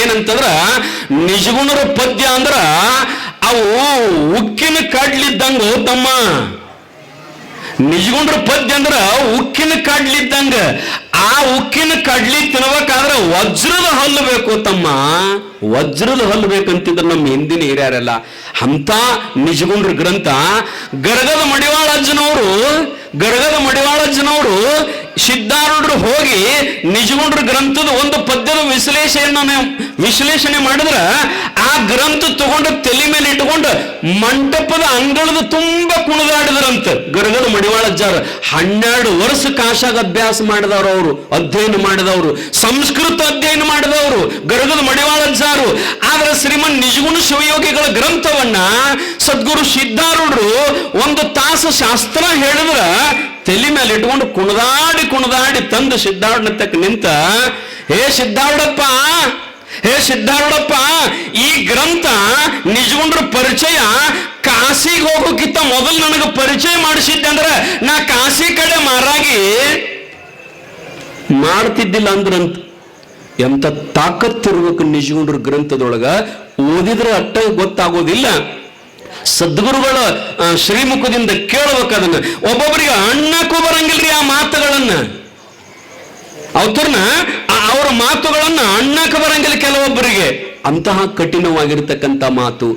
ಏನಂತಂದ್ರ ನಿಜಗುಣರ ಪದ್ಯ ಅಂದ್ರ ಅವು ಉಕ್ಕಿನ ಕಡ್ಲಿದ್ದಂಗ ತಮ್ಮ. ನಿಜಗುಣರ ಪದ್ಯ ಅಂದ್ರ ಉಕ್ಕಿನ ಕಡ್ಲಿದ್ದಂಗ. ಆ ಉಕ್ಕಿನ ಕಡ್ಲಿ ತಿನ್ಬೇಕಾದ್ರೆ ವಜ್ರದ ಹಲ್ಲು ಬೇಕು ತಮ್ಮ, ವಜ್ರದ ಹಲ್ಲು ಬೇಕಂತಿದ್ರು ನಮ್ಮ ಹಿಂದಿನ ಹಿರಿಯರೆಲ್ಲ. ಅಂತ ನಿಜಗುಂಡ್ರ ಗ್ರಂಥ ಗರಗದ ಮಡಿವಾಳಜ್ಜನವರು ಸಿದ್ಧಾರೂಢರು ಹೋಗಿ ನಿಜಗುಂಡ್ರ ಗ್ರಂಥದ ಒಂದು ಪದ್ಯದ ವಿಶ್ಲೇಷಣೆ ಮಾಡಿದ್ರ ಆ ಗ್ರಂಥ ತಗೊಂಡು ತಲೆ ಮೇಲೆ ಇಟ್ಕೊಂಡು ಮಂಟಪದ ಅಂಗಳದ ತುಂಬ ಕುಣಿದಾಡಿದ್ರಂತ ಗರಗದ ಮಡಿವಾಳಜ್ಜಾರ. 12 ವರ್ಷ ಕಾಶಾಗ ಅಭ್ಯಾಸ ಮಾಡಿದವರು, ಅವರು ಅಧ್ಯಯನ ಮಾಡಿದವರು, ಸಂಸ್ಕೃತ ಅಧ್ಯಯನ ಮಾಡಿದವರು ಗರಗದ ಮಡಿವಾಳಜ್ಜಾರು. ಆದ್ರೆ ಶ್ರೀಮನ್ ನಿಜಗುಣ ಶಿವಯೋಗಿಗಳ ಗ್ರಂಥವನ್ನ ಸದ್ಗುರು ಸಿದ್ಧಾರೂಢರು 1 ತಾಸು ಶಾಸ್ತ್ರ ಹೇಳಿದ್ರ ತಲೆ ಮೇಲೆ ಇಟ್ಕೊಂಡು ಕುಣಿದಾಡಿ ತಂದು ಸಿದ್ಧಾರೂಢನ ತಕ್ಕ ನಿಂತ, ಹೇ ಸಿದ್ಧಾರೂಢಪ್ಪ, ಈ ಗ್ರಂಥ ನಿಜಗುಂಡ್ರ ಪರಿಚಯ ಕಾಶಿಗೆ ಹೋಗೋಕ್ಕಿಂತ ಮೊದಲು ನನಗೆ ಪರಿಚಯ ಮಾಡಿಸಿದ್ದೆ ಅಂದ್ರೆ ನಾ ಕಾಶಿ ಕಡೆ ಮಾರಾಗಿ ಮಾಡ್ತಿದ್ದಿಲ್ಲ ಅಂದ್ರಂತ. ಎಂತ ತಾಕತ್ತಿರ್ಬೇಕು ನಿಜಗುಂಡ್ರ ಗ್ರಂಥದೊಳಗ. ಓದಿದ್ರೆ ಅಟ್ಟ ಗೊತ್ತಾಗೋದಿಲ್ಲ, ಸದ್ಗುರುಗಳ ಶ್ರೀಮುಖದಿಂದ ಕೇಳಬೇಕು ಅದನ್ನ. ಒಬ್ಬೊಬ್ಬರಿಗೆ ಅಣ್ಣಕ್ಕೂ ಬರಂಗಿಲ್ರಿ ಆ ಮಾತುಗಳನ್ನ, ಅವರ ಮಾತುಗಳನ್ನ ಅಣ್ಣಕ್ಕೆ ಬರಂಗಿಲ್ಲ ಕೆಲವೊಬ್ಬರಿಗೆ. ಅಂತಹ ಕಠಿಣವಾಗಿರ್ತಕ್ಕಂಥ ಮಾತು.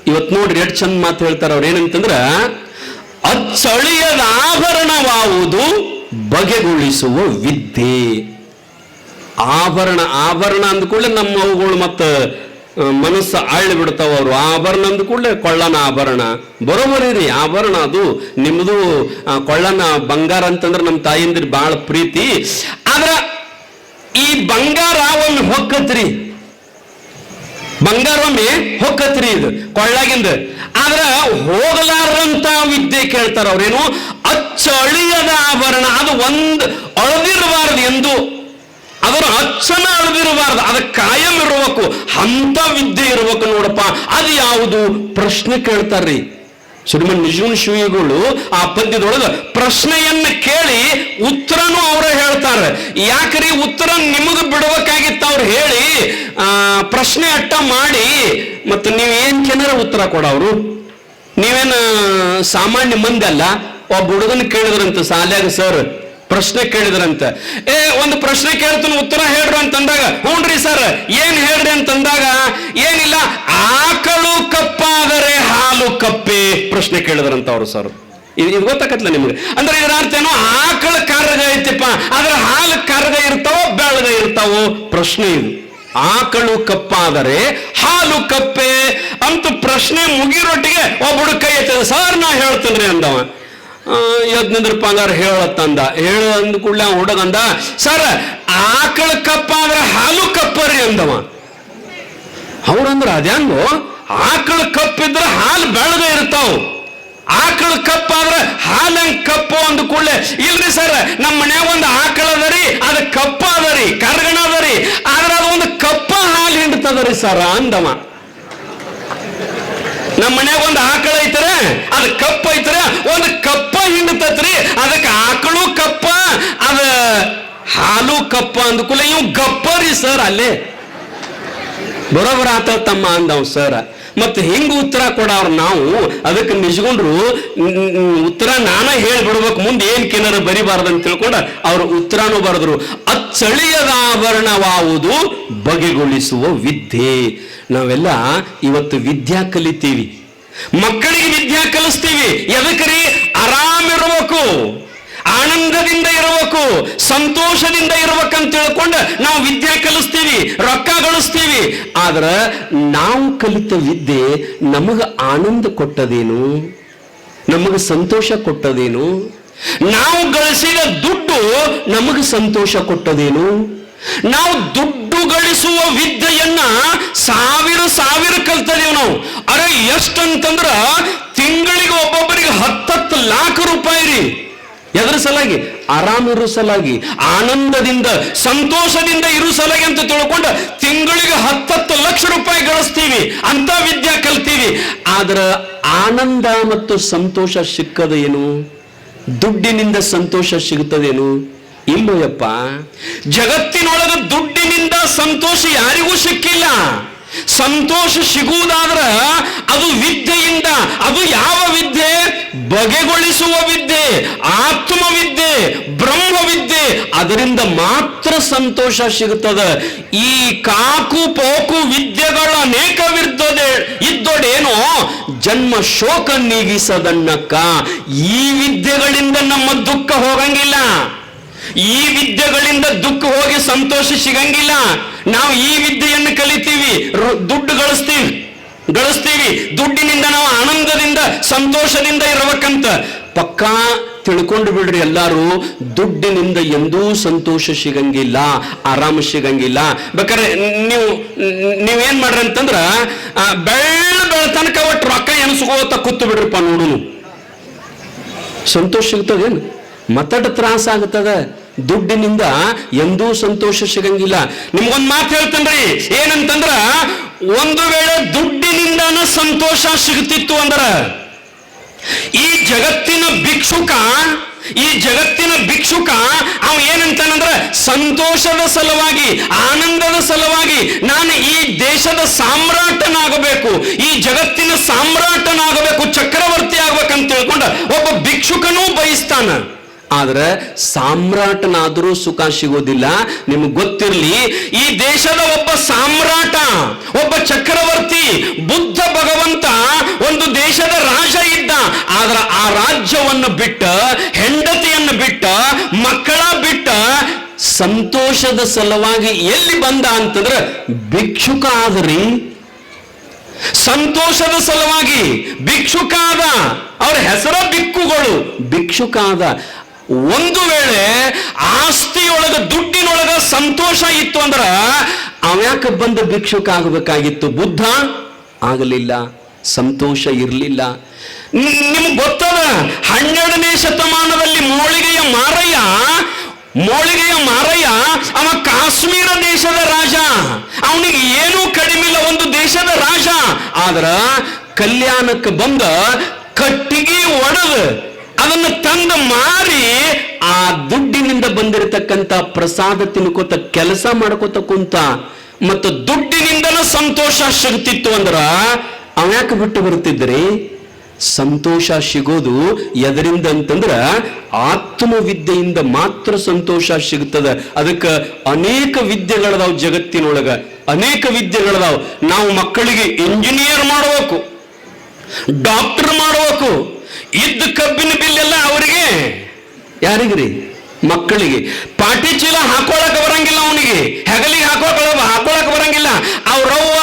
ಇವತ್ತು ನೋಡ್ರಿ ಎಷ್ಟು ಚಂದ ಮಾತು ಹೇಳ್ತಾರ ಅವ್ರು. ಏನಂತಂದ್ರ ಅಚ್ಚಳಿಯದ ಆಭರಣವಾವುದು ಬಗೆಗೊಳಿಸುವ ವಿದ್ಯೆ. ಆಭರಣ ಅಂದ್ಕೂಡ್ಲೆ ನಮ್ಮ ಅವುಗಳು ಮತ್ತ ಮನಸ್ಸು ಆಳ್ಳಿ ಬಿಡ್ತಾವ. ಅವರು ಆಭರಣ ಅಂದ್ಕೂಡ್ಲೆ ಕೊಳ್ಳನ ಆಭರಣ. ಬರೋಬರಿ ರೀ, ಆಭರಣ ಅದು ನಿಮ್ದು ಕೊಳ್ಳನ ಬಂಗಾರ ಅಂತಂದ್ರೆ ನಮ್ಮ ತಾಯಿಂದ್ರಿ ಬಹಳ ಪ್ರೀತಿ. ಆದ್ರ ಈ ಬಂಗಾರ ಒಂದು ಹೊಕ್ಕತ್ರಿ, ಬಂಗಾರೊಮ್ಮೆ ಹೊಕ್ಕತ್ರಿ, ಇದು ಕೊಳ್ಳಾಗಿಂದ. ಆದ್ರ ಹೋಗಲಾರಂತ ವಿದ್ಯೆ ಕೇಳ್ತಾರ ಅವ್ರೇನು. ಅಚ್ಚಳಿಯದ ಆಭರಣ, ಅದು ಅಳದಿರಬಾರದು ಎಂದು, ಅದರ ಅಚ್ಚನ ಅಳದಿರಬಾರದು, ಅದು ಕಾಯಂ ಇರಬೇಕು. ಅಂತ ವಿದ್ಯೆ ಇರಬೇಕು ನೋಡಪ್ಪ. ಅದು ಯಾವುದು ಪ್ರಶ್ನೆ ಕೇಳ್ತಾರ್ರಿ ಶ್ರೀಮನ್ ನಿಜಗುಣ ಶಿವಯೋಗಿಗಳು. ಆ ಪದ್ಯದೊಳಗ ಪ್ರಶ್ನೆಯನ್ನ ಕೇಳಿ ಉತ್ತರನು ಅವರೇ ಹೇಳ್ತಾರೆ. ಯಾಕ್ರಿ ಉತ್ತರ ನಿಮಗೆ ಬಿಡಬೇಕಾಗಿತ್ತು, ಅವ್ರು ಹೇಳಿ ಪ್ರಶ್ನೆ ಅಟ್ಟ ಮಾಡಿ ಮತ್ತೆ ನೀವೇನ್ ಕೆನರ ಉತ್ತರ ಕೊಡವ್ರು. ನೀವೇನು ಸಾಮಾನ್ಯ ಮಂದಿ ಅಲ್ಲ. ಒಬ್ಬ ಹುಡುಗನ ಕೇಳಿದ್ರಂತ ಶಾಲ್ಯಾಗ ಸರ್, ಪ್ರಶ್ನೆ ಕೇಳಿದ್ರಂತ. ಒಂದು ಪ್ರಶ್ನೆ ಕೇಳ್ತಾನ, ಉತ್ತರ ಹೇಳ್ರಿ ಅಂತಂದಾಗ ಹ್ಞೂನ್ರಿ ಸರ್ ಏನ್ ಹೇಳ್ರಿ ಅಂತಂದಾಗ, ಏನಿಲ್ಲ ಆಕಳು ಕಪ್ಪಾದರೆ ಹಾಲು ಕಪ್ಪೆ ಪ್ರಶ್ನೆ ಕೇಳಿದ್ರಂತ ಅವರು ಸರ್. ಇದು ಗೊತ್ತಾಗತ್ತಲ್ಲ ನಿಮ್ಗೆ? ಅಂದ್ರೆ ಇದರ ಅರ್ಥ ಏನೋ, ಆಕಳ ಕರ್ಗ ಐತಿಪ್ಪ, ಆದ್ರೆ ಹಾಲು ಕರ್ಗ ಇರ್ತಾವೋ ಬೆಳಗ ಇರ್ತಾವೋ ಪ್ರಶ್ನೆ ಇದು. ಆಕಳು ಕಪ್ಪಾದರೆ ಹಾಲು ಕಪ್ಪೆ ಅಂತ ಪ್ರಶ್ನೆ ಮುಗಿರೊಟ್ಟಿಗೆ ಒಬ್ಬಡು ಕೈ ಎತ್ತದ. ಸರ್ ನಾ ಹೇಳ್ತೇನ್ರಿ ಅಂದವ. ಯಜ್ಞಂದ್ರಪ್ಪ ಹೇಳತ್ತಂದ. ಹೇಳು ಅಂದ ಕೂಡಲೇ ಹುಡುಗಂದ, ಸರ್ ಆಕಳ ಕಪ್ಪ ಆದ್ರೆ ಹಾಲು ಕಪ್ಪರಿ ಅಂದವ. ಅವ್ರಂದ್ರ ಅದ್ಯಾಂಗೋ, ಆಕಳ ಕಪ್ಪಿದ್ರೆ ಹಾಲು ಬೆಳಗ ಇರ್ತಾವ, ಆಕಳ ಕಪ್ಪ ಆದ್ರೆ ಹಾಲಂಗ್ ಕಪ್ಪು ಅಂದ ಕೂಡಲೇ ಇಲ್ರಿ ಸರ್ ನಮ್ಮ ಮನ್ಯಾಗ ಒಂದು ಆಕಳ ಅದರಿ, ಅದು ಕಪ್ಪ ಅದರಿ, ಕರ್ಗಣ ಅದರಿ, ಆದ್ರೆ ಅದು ಒಂದು ಕಪ್ಪ ಹಾಲು ಹಿಂಡ್ತದರಿ ಸರ ಅಂದವ. ನಮ್ಮ ಮನ್ಯಾಗ ಒಂದು ಆಕಳ ಐತರ, ಅದು ಕಪ್ಪ ಐತರ, ಒಂದು ಕಪ್ಪ ಹಿಂಡತತ್ರಿ, ಅದಕ್ಕೆ ಆಕಳು ಕಪ್ಪ, ಅದ ಹಾಲು ಕಪ್ಪ ಅಂದ್ಕೂಲ ಇವ್ ಗಪ್ಪರಿ ಸರ್ ಅಲ್ಲೇ ಬರೋಬರ ಆತ ತಮ್ಮ ಅಂದವ್ ಸರ್. ಮತ್ತೆ ಹಿಂಗ ಉತ್ತರ ಕೊಡವ್ರು ನಾವು. ಅದಕ್ಕೆ ನಿಜಗುಂಡ್ರು ಉತ್ತರ ನಾನ ಹೇಳ್ಬಿಡ್ಬೇಕು, ಮುಂದೆ ಏನ್ ಕೇನಾರ ಬರಿಬಾರ್ದಂತ ತಿಳ್ಕೊಂಡ ಅವ್ರ ಉತ್ತರನೂ ಬರೆದ್ರು. ಅಚ್ಚಳಿಯದ ಆಭರಣವಾವುದು ಬಗೆಗೊಳಿಸುವ ವಿದ್ಯೆ. ನಾವೆಲ್ಲ ಇವತ್ತು ವಿದ್ಯಾ ಕಲಿತೀವಿ, ಮಕ್ಕಳಿಗೆ ವಿದ್ಯಾ ಕಲಿಸ್ತೀವಿ. ಎದಕ್ರಿ? ಆರಾಮಿರ್ಬೇಕು, ಆನಂದದಿಂದ ಇರಬೇಕು, ಸಂತೋಷದಿಂದ ಇರ್ಬೇಕಂತ ತಿಳ್ಕೊಂಡು ನಾವು ವಿದ್ಯಾ ಕಲಿಸ್ತೀವಿ, ರೊಕ್ಕ ಗಳಿಸ್ತೀವಿ. ಆದ್ರೆ ನಾವು ಕಲಿತ ವಿದ್ಯೆ ನಮಗೆ ಆನಂದ ಕೊಟ್ಟದೇನು, ನಮಗೆ ಸಂತೋಷ ಕೊಟ್ಟದೇನು? ನಾವು ಗಳಿಸಿದ ದುಡ್ಡು ನಮಗೆ ಸಂತೋಷ ಕೊಟ್ಟದೇನು? ನಾವು ದುಡ್ಡು ಗಳಿಸುವ ವಿದ್ಯೆಯನ್ನ ಸಾವಿರ ಕಲ್ತದೇವು ನಾವು. ಅರೆ ಎಷ್ಟಂತಂದ್ರ ತಿಂಗಳಿಗೆ ಒಬ್ಬೊಬ್ಬರಿಗೆ 10 ಲಕ್ಷ ರೂಪಾಯಿ ರೀ. ಎದ್ರ ಸಲಾಗಿ? ಆರಾಮಿರೋ ಸಲಾಗಿ, ಆನಂದದಿಂದ ಸಂತೋಷದಿಂದ ಇರೋ ಸಲಾಗಿ ಅಂತ ತಿಳ್ಕೊಂಡು ತಿಂಗಳಿಗೆ 10 ಲಕ್ಷ ರೂಪಾಯಿ ಗಳಿಸ್ತೀವಿ, ಅಂತ ವಿದ್ಯಾ ಕಲ್ತೀವಿ. ಆದ್ರ ಆನಂದ ಮತ್ತು ಸಂತೋಷ ಸಿಕ್ಕದೇನು? ದುಡ್ಡಿನಿಂದ ಸಂತೋಷ ಸಿಗುತ್ತದೇನು? ಇಲ್ಲೋಯಪ್ಪ, ಜಗತ್ತಿನೊಳಗ ದುಡ್ಡಿನಿಂದ ಸಂತೋಷ ಯಾರಿಗೂ ಸಿಕ್ಕಿಲ್ಲ. ಸಂತೋಷ ಸಿಗುವುದಾದ್ರ ಅದು ವಿದ್ಯೆಯಿಂದ. ಅದು ಯಾವ ವಿದ್ಯೆ? ಬಗೆಗೊಳಿಸುವ ವಿದ್ಯೆ, ಆತ್ಮವಿದ್ಯೆ, ಬ್ರಹ್ಮವಿದ್ಯೆ. ಅದರಿಂದ ಮಾತ್ರ ಸಂತೋಷ ಸಿಗುತ್ತದೆ. ಈ ಕಾಕು ಪೋಕು ವಿದ್ಯೆಗಳ ಅನೇಕವಿದ್ದದೆ ಇದ್ದೊಡೇನೋ ಜನ್ಮ ಶೋಕ ನೀಗಿಸದನ್ನಕ್ಕ. ಈ ವಿದ್ಯೆಗಳಿಂದ ನಮ್ಮ ದುಃಖ ಹೋಗಂಗಿಲ್ಲ. ಈ ವಿದ್ಯೆಗಳಿಂದ ದುಃಖ ಹೋಗಿ ಸಂತೋಷ ಸಿಗಂಗಿಲ್ಲ. ನಾವು ಈ ವಿದ್ಯೆಯನ್ನು ಕಲಿತೀವಿ, ದುಡ್ಡು ಗಳಿಸ್ತೀವಿ. ದುಡ್ಡಿನಿಂದ ನಾವು ಆನಂದದಿಂದ ಸಂತೋಷದಿಂದ ಇರಬೇಕಂತ. ಪಕ್ಕಾ ತಿಳ್ಕೊಂಡು ಬಿಡ್ರಿ ಎಲ್ಲಾರು, ದುಡ್ಡಿನಿಂದ ಎಂದೂ ಸಂತೋಷ ಸಿಗಂಗಿಲ್ಲ, ಆರಾಮ ಸಿಗಂಗಿಲ್ಲ. ಬೇಕಾದ್ರೆ ನೀವೇನ್ ಮಾಡ್ರಿ ಅಂತಂದ್ರ ಬೆಳತನಕ ಒಟ್ಟು ರೊಕ್ಕ ಎನಸ್ಕೋತ ಕೂತು ಬಿಡ್ರಿಪ್ಪ, ನೋಡುನು ಸಂತೋಷ ಸಿಗ್ತದೇನು? ಮತ್ತಟ ತ್ರಾಸ ಆಗ್ತದ. ದುಡ್ಡಿನಿಂದ ಎಂದೂ ಸಂತೋಷ ಸಿಗಂಗಿಲ್ಲ. ನಿಮ್ಗೊಂದು ಮಾತು ಹೇಳ್ತೇನ್ರಿ, ಏನಂತಂದ್ರ ಒಂದು ವೇಳೆ ದುಡ್ಡಿನಿಂದನ ಸಂತೋಷ ಸಿಗುತ್ತಿತ್ತು ಅಂದ್ರ ಈ ಜಗತ್ತಿನ ಭಿಕ್ಷುಕ ಅವ ಏನಂತಾನಂದ್ರ, ಸಂತೋಷದ ಸಲುವಾಗಿ, ಆನಂದದ ಸಲುವಾಗಿ ನಾನು ಈ ದೇಶದ ಸಾಮ್ರಾಟನಾಗಬೇಕು, ಈ ಜಗತ್ತಿನ ಸಾಮ್ರಾಟನಾಗಬೇಕು, ಚಕ್ರವರ್ತಿ ಆಗ್ಬೇಕಂತ ತಿಳ್ಕೊಂಡ ಒಬ್ಬ ಭಿಕ್ಷುಕನೂ ಬಯಸ್ತಾನ. ಆದ್ರೆ ಸಾಮ್ರಾಟನಾದರೂ ಸುಖ ಸಿಗೋದಿಲ್ಲ. ನಿಮ್ಗೆ ಗೊತ್ತಿರಲಿ, ಈ ದೇಶದ ಒಬ್ಬ ಸಾಮ್ರಾಟ, ಒಬ್ಬ ಚಕ್ರವರ್ತಿ, ಬುದ್ಧ ಭಗವಂತ ಒಂದು ದೇಶದ ರಾಜ ಇದ್ದ. ಆದ್ರೆ ಆ ರಾಜ್ಯವನ್ನು ಬಿಟ್ಟ, ಹೆಂಡತಿಯನ್ನು ಬಿಟ್ಟ, ಮಕ್ಕಳ ಬಿಟ್ಟ, ಸಂತೋಷದ ಸಲುವಾಗಿ ಎಲ್ಲಿ ಬಂದ ಅಂತಂದ್ರೆ ಭಿಕ್ಷುಕ ಆದ್ರಿ. ಸಂತೋಷದ ಸಲುವಾಗಿ ಭಿಕ್ಷುಕ ಆದ. ಅವ್ರ ಹೆಸರ ಭಿಕ್ಕುಗಳು, ಭಿಕ್ಷುಕ ಆದ. ಒಂದು ವೇಳೆ ಆಸ್ತಿಯೊಳಗ, ದುಡ್ಡಿನೊಳಗ ಸಂತೋಷ ಇತ್ತು ಅಂದ್ರ ಅವ್ಯಾಕ ಬಂದ ಭಿಕ್ಷುಕ ಆಗಬೇಕಾಗಿತ್ತು? ಬುದ್ಧ ಆಗಲಿಲ್ಲ, ಸಂತೋಷ ಇರಲಿಲ್ಲ. ನಿಮ್ಗೆ ಗೊತ್ತದ, 12ನೇ ಶತಮಾನದಲ್ಲಿ ಮೋಳಿಗೆಯ ಮಾರಯ್ಯ ಅವ ಕಾಶ್ಮೀರ ದೇಶದ ರಾಜ. ಅವನಿಗೆ ಏನೂ ಕಡಿಮಿಲ್ಲ, ಒಂದು ದೇಶದ ರಾಜ. ಆದ್ರ ಕಲ್ಯಾಣಕ್ಕೆ ಬಂದ ಕಟ್ಟಿಗೆ ಒಡೆದು ಅದನ್ನು ತಂದು ಮಾರಿ ಆ ದುಡ್ಡಿನಿಂದ ಬಂದಿರತಕ್ಕಂತ ಪ್ರಸಾದ ತಿನ್ಕೋತ ಕೆಲಸ ಮಾಡ್ಕೋತ ಕುಂತ. ಮತ್ತು ದುಡ್ಡಿನಿಂದಲೂ ಸಂತೋಷ ಸಿಗ್ತಿತ್ತು ಅಂದ್ರ ಅವ್ಯಾಕೆ ಬಿಟ್ಟು ಬರ್ತಿದ್ರಿ? ಸಂತೋಷ ಸಿಗೋದು ಎದರಿಂದ ಅಂತಂದ್ರ ಆತ್ಮವಿದ್ಯೆಯಿಂದ ಮಾತ್ರ ಸಂತೋಷ ಸಿಗುತ್ತದೆ. ಅದಕ್ಕೆ ಅನೇಕ ವಿದ್ಯೆಗಳದಾವ್ ಜಗತ್ತಿನೊಳಗ, ಅನೇಕ ವಿದ್ಯೆಗಳದಾವ್. ನಾವು ಮಕ್ಕಳಿಗೆ ಇಂಜಿನಿಯರ್ ಮಾಡಬೇಕು, ಡಾಕ್ಟರ್ ಮಾಡಬೇಕು. ಇದ್ದ ಕಬ್ಬಿನ ಬಿಲ್ ಎಲ್ಲ ಅವರಿಗೆ, ಯಾರಿಗ್ರಿ? ಮಕ್ಕಳಿಗೆ. ಪಾಟಿ ಚೀಲ ಹಾಕೊಳಕ್ ಬರಂಗಿಲ್ಲ, ಅವನಿಗೆ ಹೆಗಲಿಗೆ ಹಾಕೊಳಕ್ ಬರಂಗಿಲ್ಲ. ಅವ್ರವ್ವ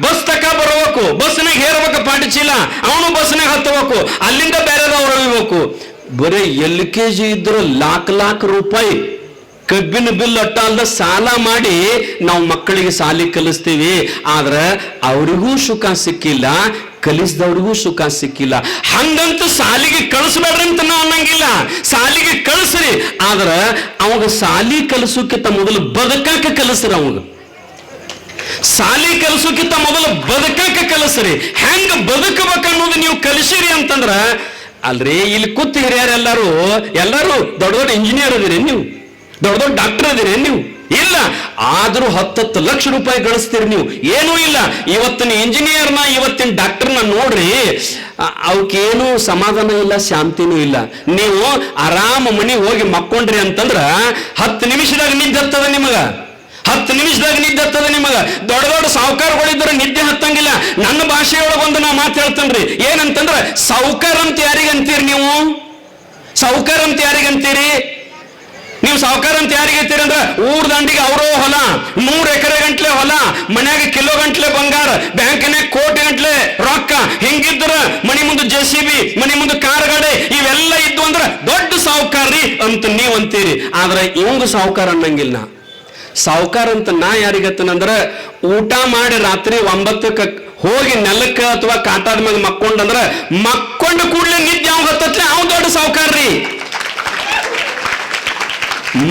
ಬಸ್ ತಕ ಬರಬೇಕು, ಬಸ್ನಾಗ ಹೇರ್ಬೇಕು ಪಾಟಿ ಚೀಲ, ಅವನು ಬಸ್ನಾಗ ಹತ್ತಬೇಕು, ಅಲ್ಲಿಂದ ಬೇರೆದವ್ರು ಅಳ್ಬೇಕು. ಬರೀ LKG ಇದ್ರ ಲಾಖ ರೂಪಾಯಿ ಕಬ್ಬಿನ ಬಿಲ್ ಅಟ್ಟ ಅಲ್ದ ಸಾಲ ಮಾಡಿ ನಾವು ಮಕ್ಕಳಿಗೆ ಸಾಲಿ ಕಲಿಸ್ತೀವಿ. ಆದ್ರೆ ಅವರಿಗೂ ಸುಖ ಸಿಕ್ಕಿಲ್ಲ, ಕಲಿಸಿದವ್ರಿಗೂ ಸುಖ ಸಿಕ್ಕಿಲ್ಲ. ಹಂಗಂತ ಸಾಲಿಗೆ ಕಳಿಸ್ಬೇಡ್ರಿ ಅಂತ ನಾವು ಅನ್ನಂಗಿಲ್ಲ, ಸಾಲಿಗೆ ಕಳಿಸ್ರಿ. ಆದ್ರ ಅವಾಗ ಸಾಲಿ ಕಲಿಸೋಕ್ಕಿಂತ ಮೊದಲು ಬದುಕಾಕ ಕಲಿಸ್ರಿ. ಅವಾಗ ಸಾಲಿ ಕಲಿಸೋಕ್ಕಿಂತ ಮೊದಲು ಬದುಕಾಕ ಕಲಿಸ್ರಿ. ಹೆಂಗ ಬದುಕಬೇಕನ್ನೋದು ನೀವು ಕಲಿಸಿರಿ ಅಂತಂದ್ರ, ಅಲ್ರಿ ಇಲ್ಲಿ ಕೂತ್ ಹಿರಿಯರೆಲ್ಲರೂ ದೊಡ್ಡ ದೊಡ್ಡ ಇಂಜಿನಿಯರ್ ಅದಿರಿ, ನೀವು ದೊಡ್ಡ ದೊಡ್ಡ ಡಾಕ್ಟರ್ ಅದಿರಿ ನೀವು? ಇಲ್ಲ. ಆದ್ರೂ 10 ಲಕ್ಷ ರೂಪಾಯಿ ಗಳಿಸ್ತೀರಿ ನೀವು, ಏನೂ ಇಲ್ಲ. ಇವತ್ತಿನ ಇಂಜಿನಿಯರ್ನ, ಇವತ್ತಿನ ಡಾಕ್ಟರ್ನ ನೋಡ್ರಿ, ಅವಕ್ಕೇನು ಸಮಾಧಾನ ಇಲ್ಲ, ಶಾಂತಿನೂ ಇಲ್ಲ. ನೀವು ಆರಾಮ ಮನಿ ಹೋಗಿ ಮಕ್ಕೊಂಡ್ರಿ ಅಂತಂದ್ರ 10 ನಿಮಿಷದಾಗ ನಿದ್ದೆ ಹತ್ತದ ನಿಮಗ, 10 ನಿಮಿಷದಾಗ ನಿದ್ದೆ ಹತ್ತದ ನಿಮಗ. ದೊಡ್ಡ ದೊಡ್ಡ ಸಾಹುಕಾರಗಳಿದ್ರೆ ನಿದ್ದೆ ಹತ್ತಂಗಿಲ್ಲ. ನನ್ನ ಭಾಷೆಯೊಳಗೊಂದು ನಾ ಮಾತು ಹೇಳ್ತೇನ್ರಿ, ಏನಂತಂದ್ರ ಸಾಹುಕಾರ ಅಂತ ಯಾರಿಗಂತೀರಿ ನೀವು? ಸಾಹುಕಾರ ಅಂತ ಯಾರಿಗಂತೀರಿ ನೀವು? ಸಾಹುಕಾರ ಅಂತ ಯಾರಿಗಂತೀರಿ ಅಂದ್ರ ಊರ್ ದಂಡಿಗೆ ಅವರೋ ಹೊಲ, 100 ಎಕರೆ ಗಂಟ್ಲೆ ಹೊಲ, ಮನ್ಯಾಗ ಕಿಲೋ ಗಂಟ್ಲೆ ಬಂಗಾರ, ಬ್ಯಾಂಕಿನಾಗ ಕೋಟಿ ಗಂಟ್ಲೆ ರೊಕ್ಕ. ಹಿಂಗಿದ್ರ ಮನಿ ಮುಂದೆ JCB, ಮನಿ ಮುಂದೆ ಕಾರ್ ಗಾಡಿ ಇವೆಲ್ಲ ಇದ್ದು ಅಂದ್ರ ದೊಡ್ಡ ಸಾಹುಕಾರ್ರಿ ಅಂತ ನೀವ್ ಅಂತೀರಿ. ಆದ್ರೆ ಇವಂಗ ಸಾಹುಕಾರ ಅನ್ನಂಗಿಲ್ಲ. ಸಾಹುಕಾರ ಅಂತ ನಾ ಯಾರಿಗತ್ತನಂದ್ರ, ಊಟ ಮಾಡಿ ರಾತ್ರಿ 9ಕ್ಕೆ ಹೋಗಿ ನೆಲಕ್ಕೆ ಅಥವಾ ಕಾಟಾದ ಮ್ಯಾಗ ಮಕ್ಕೊಂಡಂದ್ರ ಮಕ್ಕೊಂಡ ಕೂಡ್ಲೆ ನಿದ್ದೆ ಯಾವ ಹತ್ತತ್ಲೆ ಅವ್ ದೊಡ್ಡ ಸಾಹುಕಾರ್ರಿ.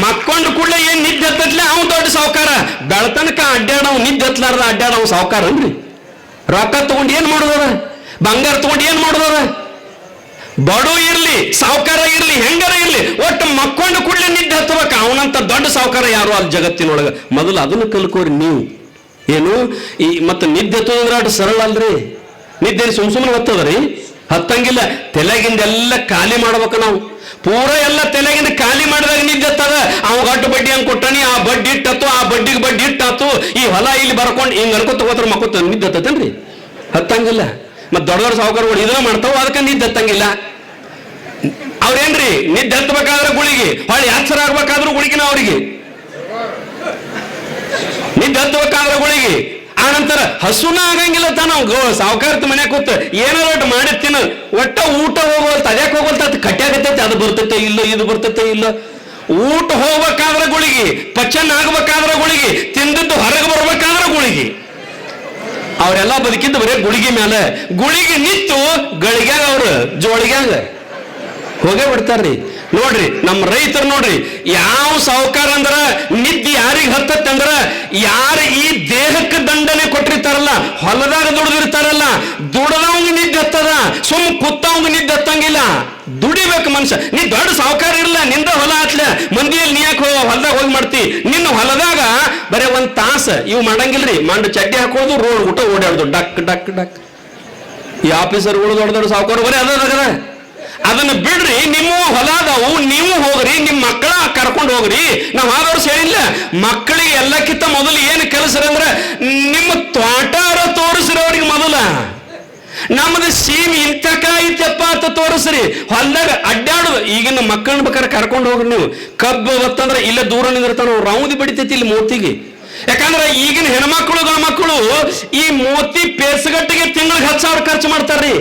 ಮಕ್ಕೊಂಡ ಕೂಡಲೇ ಏನ್ ನಿದ್ದೆ ಹತ್ತತ್ಲೆ ಅವ್ ದೊಡ್ಡ ಸಾಹುಕಾರ. ಬೆಳತನಕ ಅಡ್ಡಾಡವ್, ನಿದ್ದೆ ಹತ್ಲಾರ್ದ ಅಡ್ಡಾಡವ್ ಸಾಹುಕಾರ ಅನ್ರಿ. ರೊಕ್ಕ ತಗೊಂಡು ಏನ್ ಮಾಡೋದದ? ಬಂಗಾರ ತಗೊಂಡು ಏನ್ ಮಾಡೋದದ? ಬಡು ಇರ್ಲಿ ಸಾವುಕಾರ ಇರ್ಲಿ ಹೆಂಗಾರ ಇರ್ಲಿ ಒಟ್ಟು ಮಕ್ಕೊಂಡು ಕೂಡಲೇ ನಿದ್ದೆ ಹತ್ತಬೇಕು. ಅವನಂತ ದೊಡ್ಡ ಸಾವುಕಾರ ಯಾರು ಅಲ್ಲಿ ಜಗತ್ತಿನೊಳಗ. ಮೊದಲು ಅದನ್ನು ಕಲ್ಕೋರಿ ನೀವು. ಏನು ಈ ಮತ್ತೆ ನಿದ್ದೆ ಹತ್ತೋದ್ರ ಅಷ್ಟು ಸರಳ ಅಲ್ರಿ. ನಿದ್ದೆ ಸುಮ್ಮನೆ ಹತ್ತದ್ರಿ, ಹತ್ತಂಗಿಲ್ಲ. ತಲೆಗಿಂದ ಎಲ್ಲ ಖಾಲಿ ಮಾಡ್ಬೇಕು ನಾವು. ಪೂರ ಎಲ್ಲ ತಲೆಗಿಂದ ಖಾಲಿ ಮಾಡಿದಾಗ ನಿದ್ದೆ ಹತ್ತದ. ಅವಾಗ ಅಡ್ಡು ಬಡ್ಡಿ ಹಂಗೆ ಕೊಟ್ಟಾನಿ, ಆ ಬಡ್ಡಿ ಇಟ್ಟತ್ತು, ಆ ಬಡ್ಡಿಗೆ ಬಡ್ಡಿ ಇಟ್ಟಾತು, ಈ ಹೊಲ ಇಲ್ಲಿ ಬರ್ಕೊಂಡು ಹಿಂಗೆ ಅನ್ಕೋತ ಹೋತ್ರ ಮಕ್ಕೋತ ನಿದ್ದೆ ಹತ್ತೇನ್ರಿ? ಹತ್ತಂಗಿಲ್ಲ. ಮತ್ತೆ ದೊಡ್ಡ ದೊಡ್ಡ ಸಾವುಕಾರಗಳು ಇದನ್ನ ಮಾಡ್ತಾವ, ಅದಕ್ಕೆ ನಿದ್ದೆ ಹತ್ತಂಗಿಲ್ಲ. ಅವ್ರೇನ್ರಿ ನಿದ್ದೆ ಹತ್ತಬೇಕಾದ್ರೆ ಗುಳಿಗೆ, ಹೊಳ್ಳಿ ಆಚರ ಆಗ್ಬೇಕಾದ್ರೂ ಗುಳಿಗಿನ ಅವ್ರಿಗೆ ನಿದ್ದೆ ಹತ್ತಬೇಕಾದ್ರೆ ಗುಳಿಗೆ. ಆ ನಂತರ ಹಸುನ ಆಗಂಗಿಲ್ಲ ತಾನ ಸಾವುಕಾರತ ಮನೆ ಕೂತ ಏನಾರ ಒಟ್ಟು ಮಾಡಿರ್ತೀನ ಒಟ್ಟ ಊಟ ಹೋಗೋಲ್ತ, ಅದ್ಯಾಕೆ ಹೋಗೋಲ್ತ, ಅದು ಕಟ್ಟಾಗತ್ತೈತೆ, ಅದು ಬರ್ತೈತೆ ಇಲ್ಲ, ಇದು ಬರ್ತೈತೆ ಇಲ್ಲ. ಊಟ ಹೋಗ್ಬೇಕಾದ್ರೆ ಗುಳಿಗೆ, ಪಚನ ಆಗ್ಬೇಕಾದ್ರೆ ಗುಳಿಗೆ, ತಿಂದದ್ದು ಹೊರಗೆ ಬರ್ಬೇಕಾದ್ರೆ ಗುಳಿಗೆ. ಅವರೆಲ್ಲ ಬದುಕಿದ್ದು ಬರೀ ಗುಳಿಗೆ ಮೇಲೆ. ಗುಳಿಗೆ ನಿಂತು ಗಳಿಗ್ಯಾಗ ಅವ್ರು ಜೋಳಿಗ್ಯಾಗ ಹೋಗೇ ಬಿಡ್ತಾರ್ರಿ. ನೋಡ್ರಿ ನಮ್ಮ ರೈತರು ನೋಡ್ರಿ, ಯಾವ ಸಾವುಕಾರ ಅಂದ್ರ ನಿದ್ದೆ ಯಾರಿಗೆ ಹತ್ತತ್ತಂದ್ರ ಯಾರು ಈ ದೇಹಕ್ಕೆ ದಂಡನೆ ಕೊಟ್ಟಿರ್ತಾರಲ್ಲ, ಹೊಲದಾಗ ದುಡಿದಿರ್ತಾರಲ್ಲ, ದುಡದವಂಗ ನಿದ್ದೆ ಹತ್ತದ, ಸುಮ್ ಕುತ್ತವಂಗ ನಿದ್ದೆ ಹತ್ತಂಗಿಲ್ಲ. ದುಡಿಬೇಕು ಮನುಷ್ಯ. ನೀ ದೊಡ್ಡ ಸಾವುಕಾರ ಇರಲ್ಲ, ನಿಂದ ಹೊಲ ಹತ್ಲ, ಮಂದಿಯಲ್ಲಿ ನೀ ಯಾಕೆ ಹೊಲದಾಗ ಹೋಗಿ ಮಾಡ್ತಿ? ನಿನ್ನ ಹೊಲದಾಗ ಬರೀ ಒಂದ್ ತಾಸ ಇವು ಮಾಡಂಗಿಲ್ರಿ. ಮಂಡು ಚಡ್ಡಿ ಹಾಕೋದು, ರೋಡ್ ಊಟ ಓಡಾಡುದು, ಡಕ್ ಡಕ್ ಡಕ್. ಈ ಆಫೀಸರ್ಗಳು ದೊಡ್ಡ ದೊಡ್ಡ ಸಾವುಕಾರ ಬರೀ ಅದ. ಅದನ್ನ ಬಿಡ್ರಿ, ನಿಮ್ಮ ಹೊಲ ಅದಾವು, ನೀವು ಹೋಗ್ರಿ, ನಿಮ್ಮ ಮಕ್ಕಳ ಕರ್ಕೊಂಡು ಹೋಗ್ರಿ. ನಾವ್ ಆದವ್ರು ಹೇಳಿಲ್ಲ, ಮಕ್ಕಳಿಗೆ ಎಲ್ಲಕ್ಕಿಂತ ಮೊದಲು ಏನು ಕೆಲಸ ಅಂದ್ರೆ ನಿಮ್ಮ ತೋಟಾರ ತೋರಿಸ್ರಿ ಅವ್ರಿಗೆ ಮೊದಲ. ನಮ್ಮದು ಸೀಮೆ ಇಂತಕಾಯಿತಪ್ಪ ಅಂತ ತೋರಿಸ್ರಿ. ಹೊಲ್ದಾಗ ಅಡ್ಡಾಡುದು. ಈಗಿನ ಮಕ್ಕಳನ್ನ ಬೇಕಾದ್ರೆ ಕರ್ಕೊಂಡು ಹೋಗ್ರಿ ನೀವು. ಕಬ್ಬು ಬತ್ತಂದ್ರೆ ಇಲ್ಲೇ ದೂರ ನಿಂದಿರ್ತಾನ, ರೌದಿ ಬಡಿತೈತಿ ಇಲ್ಲಿ ಮೋತಿಗೆ. ಯಾಕಂದ್ರೆ ಈಗಿನ ಹೆಣ್ಮಕ್ಳು ಗಣಮಕ್ಕಳು ಈ ಮೋತಿ ಪೇಸ್ಗಟ್ಟಿಗೆ ತಿಂಗಳಿಗೆ 10,000 ಖರ್ಚು ಮಾಡ್ತಾರ್ರಿ.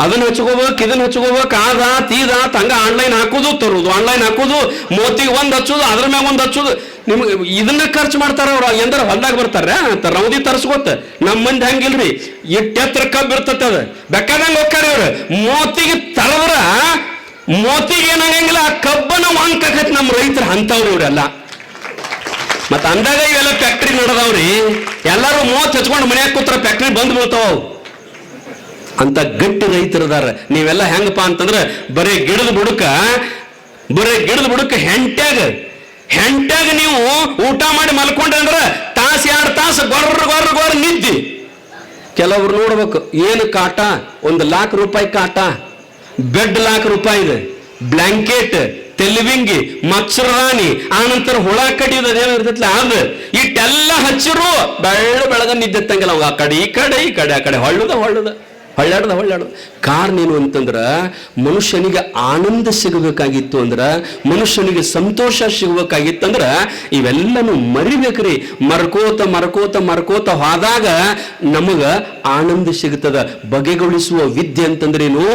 ಅದನ್ನ ಹಚ್ಕೋಬೇಕು, ಇದನ್ನ ಹಚ್ಕೋಬೇಕು, ಆದ ತೀದ ತಂಗ ಆನ್ಲೈನ್ ಹಾಕೋದು, ತರುದು, ಆನ್ಲೈನ್ ಹಾಕೋದು, ಮೋತಿಗೆ ಒಂದ್ ಹಚ್ಚೋದು, ಅದ್ರ ಮ್ಯಾಗ ಒಂದ್ ಹಚ್ಚೋದು. ನಿಮ್ಗೆ ಇದನ್ನ ಖರ್ಚು ಮಾಡ್ತಾರ ಅವ್ರು. ಎಂದ್ರ ಹೊಲ್ದಾಗ ಬರ್ತಾರ ರೌದಿ ತರ್ಸ್ಕೊತ. ನಮ್ಮ ಮಂದಿ ಹಂಗಿಲ್ರಿ, ಎತ್ತರ ಕಬ್ಬು ಇರ್ತೈತೆ, ಅದ ಬೇಕಾದಂಗ ಹೋಗ್ತಾರೆ ಇವ್ರು. ಮೋತಿಗೆ ತರದ್ರ ಮೋತಿಗೆ ಏನಾಗಂಗಿಲ್ಲ, ಆ ಕಬ್ಬನ ವಾಂಕೈತಿ ನಮ್ಮ ರೈತರು ಅಂತವ್ರು ಇವರೆಲ್ಲ. ಮತ್ತ ಅಂದಾಗ ಇವೆಲ್ಲ ಫ್ಯಾಕ್ಟ್ರಿ ನಡೆದವ್ರಿ. ಎಲ್ಲಾರು ಮೋತ್ ಹಚ್ಕೊಂಡು ಮನ್ಯಾಗ ಕೂತ್ರ ಫ್ಯಾಕ್ಟ್ರಿ ಬಂದ್ ಬೀಳ್ತಾವ ಅಂತ ಗಟ್ಟಿ ರೈತರದಾರ. ನೀವೆಲ್ಲ ಹೆಂಗಪ್ಪ ಅಂತಂದ್ರೆ ಬರೀ ಗಿಡದ ಬುಡಕ ಹೆಂಟ್ಯಾಗ ನೀವು ಊಟ ಮಾಡಿ ಮಲ್ಕೊಂಡ್ರೆ ಅಂದ್ರೆ ತಾಸು 2 ತಾಸು ಗೊರ್ರ ನಿದ್ದಿ. ಕೆಲವ್ರು ನೋಡ್ಬೇಕು, ಏನು ಕಾಟ, 1 ಲಕ್ಷ ರೂಪಾಯಿ ಕಾಟ, ಬೆಡ್ 1 ಲಕ್ಷ ರೂಪಾಯಿ ಇದೆ, ಬ್ಲಾಂಕೆಟ್, ತೆಲಿವಿಂಗಿ, ಮಚ್ಚರಾಣಿ, ಆನಂತರ ಹುಳ ಕಡಿಯೋದು ಅದೇನೋ ಇರ್ತೈತ್ಲ, ಅದು ಇಟ್ಟೆಲ್ಲ ಹಚ್ಚಿರು ಬೆಳಗ ನಿದ್ದೆತ್ತಂಗಿಲ್ಲ. ಅವಾಗ ಆ ಕಡೆ ಈ ಕಡೆ ಹೊಳ್ಳಾಡದ. ಕಾರಣ ಏನು ಅಂತಂದ್ರ ಮನುಷ್ಯನಿಗೆ ಆನಂದ ಸಿಗಬೇಕಾಗಿತ್ತು ಅಂದ್ರ, ಮನುಷ್ಯನಿಗೆ ಸಂತೋಷ ಸಿಗಬೇಕಾಗಿತ್ತಂದ್ರ ಇವೆಲ್ಲನೂ ಮರಿಬೇಕ್ರಿ. ಮರ್ಕೋತ ಹೋದಾಗ ನಮಗ ಆನಂದ ಸಿಗುತ್ತದ. ಬಗೆಗೊಳಿಸುವ ವಿದ್ಯೆ ಅಂತಂದ್ರೇನು?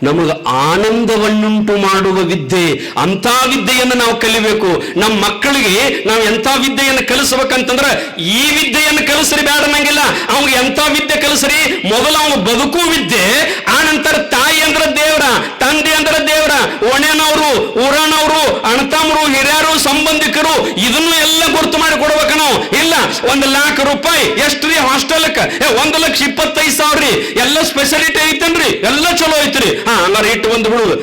ನಮಗ ಆನಂದವನ್ನುಂಟು ಮಾಡುವ ವಿದ್ಯೆ. ಅಂತ ವಿದ್ಯೆಯನ್ನು ನಾವು ಕಲಿಬೇಕು. ನಮ್ಮ ಮಕ್ಕಳಿಗೆ ನಾವು ಎಂಥ ವಿದ್ಯೆಯನ್ನು ಕಲಿಸ್ಬೇಕಂತಂದ್ರ ಈ ವಿದ್ಯೆಯನ್ನು ಕಲಿಸ್ರಿ ಬೇಡ ನಂಗಿಲ್ಲ. ಅವ್ಗೆ ಎಂಥ ವಿದ್ಯೆ ಕಲಿಸ್ರಿ, ಮೊದಲು ಅವ್ನು ಬದುಕು ವಿದ್ಯೆ, ಆ ನಂತರ ತಾಯಿ ಅಂದ್ರೆ ದೇವರ, ತಂದೆ ಅಂದ್ರೆ ದೇವರ, ಒಣೆನವರು, ಊರನವರು, ಅಣ್ಣತಮ್ಮರು, ಹಿರಿಯರು, ಸಂಬಂಧಿಕರು, ಇದನ್ನು ಎಲ್ಲ ಗುರುತು ಮಾಡಿ ಕೊಡ್ಬೇಕ ನಾವು. ಇಲ್ಲ 1 ಲಕ್ಷ ರೂಪಾಯಿ ಎಷ್ಟ್ರಿ ಹಾಸ್ಟೆಲ್ಕ್? 1,25,000 ಎಲ್ಲ ಸ್ಪೆಷಾಲಿಟಿ ಐತನ್ರಿ, ಎಲ್ಲ ಚಲೋ ಐತ್ರಿ. ಹಂಗಾರೆ ಇಟ್ಟು ಬಂದು ಬಿಡುದು.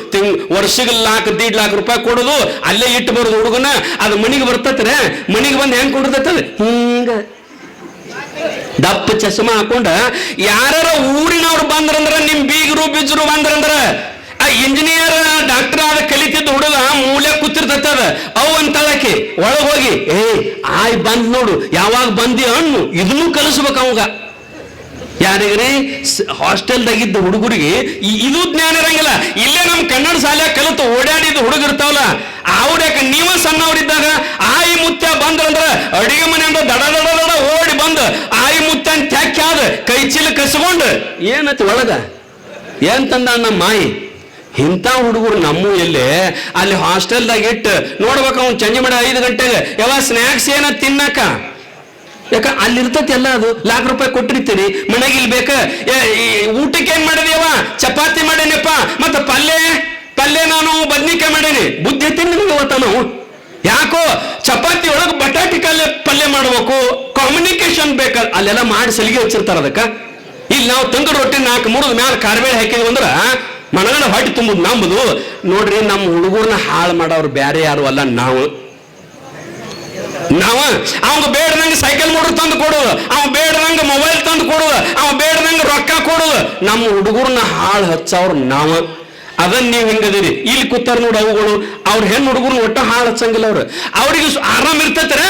ವರ್ಷಕ್ಕೆ 1,00,000 1,50,000 ರೂಪಾಯಿ ಕೊಡುದು, ಅಲ್ಲೇ ಇಟ್ಟು ಬರುದು ಹುಡುಗನ. ಅದು ಮನಿಗೆ ಬರ್ತತ್ರೆ, ಮನಿಗೆ ಬಂದು ಹೆಂಗ್ ಕೊಡ್ತೈತದ ಹಿಂಗ ದಪ್ಪ ಚಶ್ಮಾ ಹಾಕೊಂಡ. ಯಾರ ಊರಿನವ್ರು ಬಂದ್ರಂದ್ರ, ನಿಮ್ ಬೀಗರು ಬಿಜ್ರು ಬಂದ್ರಂದ್ರ, ಆ ಇಂಜಿನಿಯರ್ ಡಾಕ್ಟರ್ ಆದ ಕಲಿತಿದ್ದ ಹುಡುಗ ಮೂಲೆ ಕೂತಿರ್ತದ. ಅವು ಅಂತಳಕ್ಕೆ ಒಳಗೋಗಿ ಆಯ್ ಬಂದ್ ನೋಡು, ಯಾವಾಗ ಬಂದಿ ಹಣ್ಣು, ಇದನ್ನು ಕಲಿಸ್ಬೇಕು ಅವಾಗ. ಯಾರಿಗ್ರಿ? ಹಾಸ್ಟೆಲ್ದಾಗಿದ್ದ ಹುಡುಗರಿಗೆ ಇದು ಜ್ಞಾನ ಇರಂಗಿಲ್ಲ. ಇಲ್ಲೇ ನಮ್ ಕನ್ನಡ ಶಾಲೆ ಕಲಿತು ಓಡಾಡಿದ ಹುಡುಗಿರ್ತಾವಲ್ಲ, ಅವ್ರ್ಯಾಕ ನೀವ ಸಣ್ಣವ್ರಿದ್ದಾಗ ಆಯಿ ಮುತ್ಯ ಬಂದ್ರಂದ್ರ ಅಡಿಗೆ ಮನೆಯಿಂದ ದಡ ಓಡಿ ಬಂದು ಆಯಿ ಮುತ್ಯ ಅಂತ ತ್ಯಾಕ್ಯಾದ ಕೈ ಚೀಲ ಕಸ್ಕೊಂಡು ಏನತ್ ಒಳಗ ಏನ್ ತಂದ ನಮ್ಮ ಮಾಯಿ. ಇಂಥ ಹುಡುಗರು ನಮ್ಮ ಎಲ್ಲೇ ಅಲ್ಲಿ ಹಾಸ್ಟೆಲ್ದಾಗ ಇಟ್ಟು ನೋಡ್ಬೇಕು. ಅವ್ನು ಚಂಜಿ ಮಾಡಿ 5 ಗಂಟೆಗೆ ಯಾವ ಸ್ನ್ಯಾಕ್ಸ್ ಏನ ತಿನ್ನಕ, ಯಾಕ ಅಲ್ಲಿರ್ತತಿ ಎಲ್ಲ. ಅದು 1 ಲಕ್ಷ ರೂಪಾಯಿ ಕೊಟ್ಟಿರ್ತೀರಿ, ಮನೆಗೆ ಇಲ್ಲಿ ಬೇಕ. ಊಟಕ್ಕೆ ಏನ್ ಮಾಡಿದ್ಯವ? ಚಪಾತಿ ಮಾಡೇನಪ್ಪ, ಮತ್ತೆ ಪಲ್ಯ ನಾನು ಬದ್ನಿಕಾಯಿ ಮಾಡೇನಿ. ಬುದ್ಧಿ ಐತಿ ನಿಮ್ಗೆ ಇವತ್ತ ನಾವು? ಯಾಕೋ ಚಪಾತಿ ಒಳಗೆ ಬಟಾಟಿ ಪಲ್ಯ ಮಾಡ್ಬೇಕು, ಕಮ್ಯುನಿಕೇಶನ್ ಬೇಕ. ಅಲ್ಲೆಲ್ಲ ಮಾಡಿ ಸಲಿಗೆ ಹಚ್ಚಿರ್ತಾರ ಅದಕ್ಕ. ಇಲ್ಲಿ ನಾವು ತಂದು ರೊಟ್ಟಿ 4 ಮುರಿದ ಮ್ಯಾಲ ಕಾರ್ಬೇಳೆ ಹಾಕಿದ್ವಿ ಅಂದ್ರ ಮನಗಂಡ ಹೊಟ್ಟೆ ತುಂಬುದು ನಂಬುದು. ನೋಡ್ರಿ, ನಮ್ಮ ಹುಡುಗರನ್ನ ಹಾಳು ಮಾಡೋರು ಬೇರೆ ಯಾರು ಅಲ್ಲ, ನಾವು ಅವಂಗ ಬೇಡದಂಗೆ ಸೈಕಲ್ ಮೋಟರ್ ತಂದು ಕೊಡುದು, ಅವ ಬೇಡದಂಗೆ ಮೊಬೈಲ್ ತಂದು ಕೊಡುದು, ಅವ ಬೇಡದಂಗೆ ರೊಕ್ಕ ಕೊಡುದು. ನಮ್ಮ ಹುಡುಗರನ್ನ ಹಾಳು ಹಚ್ಚವ್ರು ನಾವ. ಅದನ್ನ ನೀವು ಹಿಂಗದಿರಿ. ಇಲ್ಲಿ ಕೂತಾರ ನೋಡಿ ಅವುಗಳು, ಅವ್ರ ಹೆಣ್ಣು ಹುಡುಗರು ಒಟ್ಟ ಹಾಳು ಹಚ್ಚಂಗಿಲ್ಲ. ಅವ್ರಿಗೆ ಆರಾಮ್ ಇರ್ತೈತ್ರ,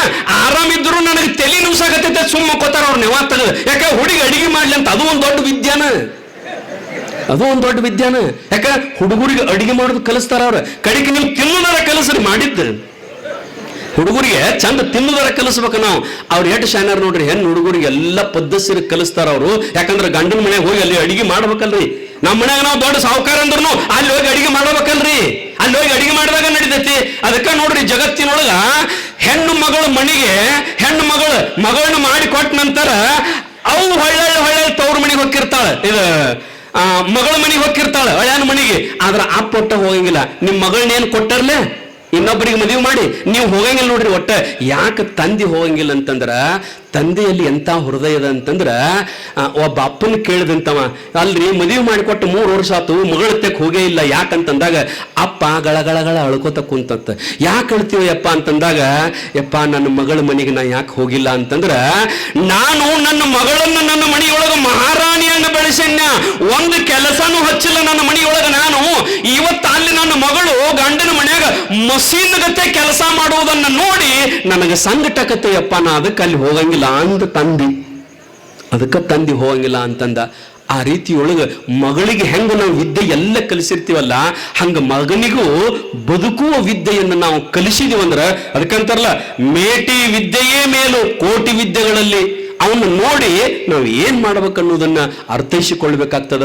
ಆರಾಮಿದ್ರು ನನಗೆ ತಲೆ ನುಸಾಕತ್ತೈತೆ ಸುಮ್ಮ ಕೂತಾರ ಅವ್ರ ನೆವ ತೆಗೆದು. ಯಾಕೆ ಹುಡುಗಿ ಅಡಿಗೆ ಮಾಡ್ಲಿ ಅಂತ, ಅದು ಒಂದು ದೊಡ್ಡ ವಿದ್ಯಾನ, ಅದು ಒಂದು ದೊಡ್ಡ ವಿದ್ಯಾನ. ಯಾಕ ಹುಡುಗರಿಗೆ ಅಡಿಗೆ ಮಾಡೋದು ಕಲಿಸ್ತಾರ ಅವ್ರ. ಕಡೆಗೆ ನೀವು ತಿನ್ನೋದಾರ ಕಲಿಸ್ರಿ ಮಾಡಿದ್ದು. ಹುಡುಗರಿಗೆ ಚಂದ ತಿನ್ನುದಾರ ಕಲಿಸ್ಬೇಕು ನಾವು. ಅವ್ರು ಎಷ್ಟು ಶಾನ್ಯಾರ ನೋಡ್ರಿ, ಹೆಣ್ಣು ಹುಡುಗರಿಗೆ ಎಲ್ಲ ಪದ್ಧತಿ ಕಲಿಸ್ತಾರ ಅವರು. ಯಾಕಂದ್ರೆ ಗಂಡನ ಮನೆಗೆ ಹೋಗಿ ಅಲ್ಲಿ ಅಡಿಗೆ ಮಾಡ್ಬೇಕಲ್ರಿ. ನಮ್ಮ ಮನ್ಯಾಗ ನಾವು ದೊಡ್ಡ ಸಾಹುಕಾರ ಅಂದ್ರೂ ಅಲ್ಲಿ ಹೋಗಿ ಅಡಿಗೆ ಮಾಡ್ಬೇಕಲ್ರಿ. ಅಲ್ಲಿ ಹೋಗಿ ಅಡಿಗೆ ಮಾಡಿದಾಗ ನಡಿತೈತಿ. ಅದಕ್ಕೆ ನೋಡ್ರಿ, ಜಗತ್ತಿನೊಳಗ ಹೆಣ್ಣು ಮಗಳು ಮನೆಗೆ ಮಗಳನ್ನ ಮಾಡಿ ಕೊಟ್ಟ ನಂತರ ಅವು ಹೊಳ್ಳೆ ತವ್ರ ಮನೆಗೆ ಹೋಗಿರ್ತಾಳೆ, ಇದು ಮಗಳ ಮನೆಗೆ ಹೋಗಿರ್ತಾಳೆ, ಹಳ್ಯಾನ ಮನೆಗೆ. ಆದ್ರ ಅಪ್ಪ ಒಟ್ಟ ಹೋಗಂಗಿಲ್ಲ. ನಿಮ್ ಮಗಳನ್ನೇನು ಕೊಟ್ಟರ್ಲೆ ಇನ್ನೊಬ್ಬರಿಗೆ ಮದುವೆ ಮಾಡಿ ನೀವು ಹೋಗಂಗಿಲ್ಲ ನೋಡ್ರಿ. ಒಟ್ಟ ಯಾಕೆ ತಂದೆ ಹೋಗಂಗಿಲ್ಲ ಅಂತಂದ್ರ, ತಂದೆಯಲ್ಲಿ ಎಂತ ಹೃದಯ ಅದ ಅಂತಂದ್ರ, ಒಬ್ಬ ಅಪ್ಪನ ಕೇಳಿದಂತವ, ಅಲ್ರಿ ಮದುವೆ ಮಾಡಿಕೊಟ್ಟು 3 ವರ್ಷ ಆತು, ಮಗಳತ್ತಕ್ಕೆ ಹೋಗೇ ಇಲ್ಲ ಯಾಕಂತಂದಾಗ ಅಪ್ಪ ಗಳಗಳಗಳ ಅಳ್ಕೋತ ಕುಂತಂತ. ಯಾಕೆ ಅಳ್ತೀವಯ್ಯಪ್ಪ ಅಂತಂದಾಗ, ಯಪ್ಪ ನನ್ನ ಮಗಳ ಮನೆಗೆ ನಾ ಯಾಕೆ ಹೋಗಿಲ್ಲ ಅಂತಂದ್ರ, ನಾನು ನನ್ನ ಮಗಳನ್ನ ನನ್ನ ಮನೆಯೊಳಗ ಮಹಾರಾಣಿಯನ್ನ ಬೆಳೆಸನ್ಯ, ಒಂದು ಕೆಲಸನೂ ಹಚ್ಚಿಲ್ಲ ನನ್ನ ಮನೆಯೊಳಗ ನಾನು. ಇವತ್ತು ಅಲ್ಲಿ ನನ್ನ ಮಗಳು ಗಂಡನ ಮನ್ಯಾಗ ಮಸೀನ್ ಗತೆ ಕೆಲಸ ಮಾಡುವುದನ್ನ ನೋಡಿ ನನಗೆ ಸಂಕಟಕತೆಯಪ್ಪ, ನಾ ಅದಕ್ಕೆ ಅಲ್ಲಿ ಹೋಗಂಗಿಲ್ಲ ಅಂತ ತಂದಿ. ಅದಕ್ಕೆ ತಂದಿ ಹೋಗಂಗಿಲ್ಲ ಅಂತಂದ. ಆ ರೀತಿಯೊಳಗ ಮಗಳಿಗೆ ಹೆಂಗ ನಾವು ವಿದ್ಯೆ ಎಲ್ಲ ಕಲಿಸಿರ್ತೀವಲ್ಲ, ಹಂಗ ಮಗನಿಗೂ ಬದುಕುವ ವಿದ್ಯೆಯನ್ನು ನಾವು ಕಲಿಸಿದೀವಂದ್ರ, ಅದಕ್ಕಂತಾರಲ್ಲ ಮೇಟಿ ವಿದ್ಯೆಯೇ ಮೇಲು ಕೋಟಿ ವಿದ್ಯೆಗಳಲ್ಲಿ. ಅವನ್ನ ನೋಡಿ ನಾವು ಏನ್ ಮಾಡ್ಬೇಕನ್ನೋದನ್ನ ಅರ್ಥೈಸಿಕೊಳ್ಬೇಕಾಗ್ತದ.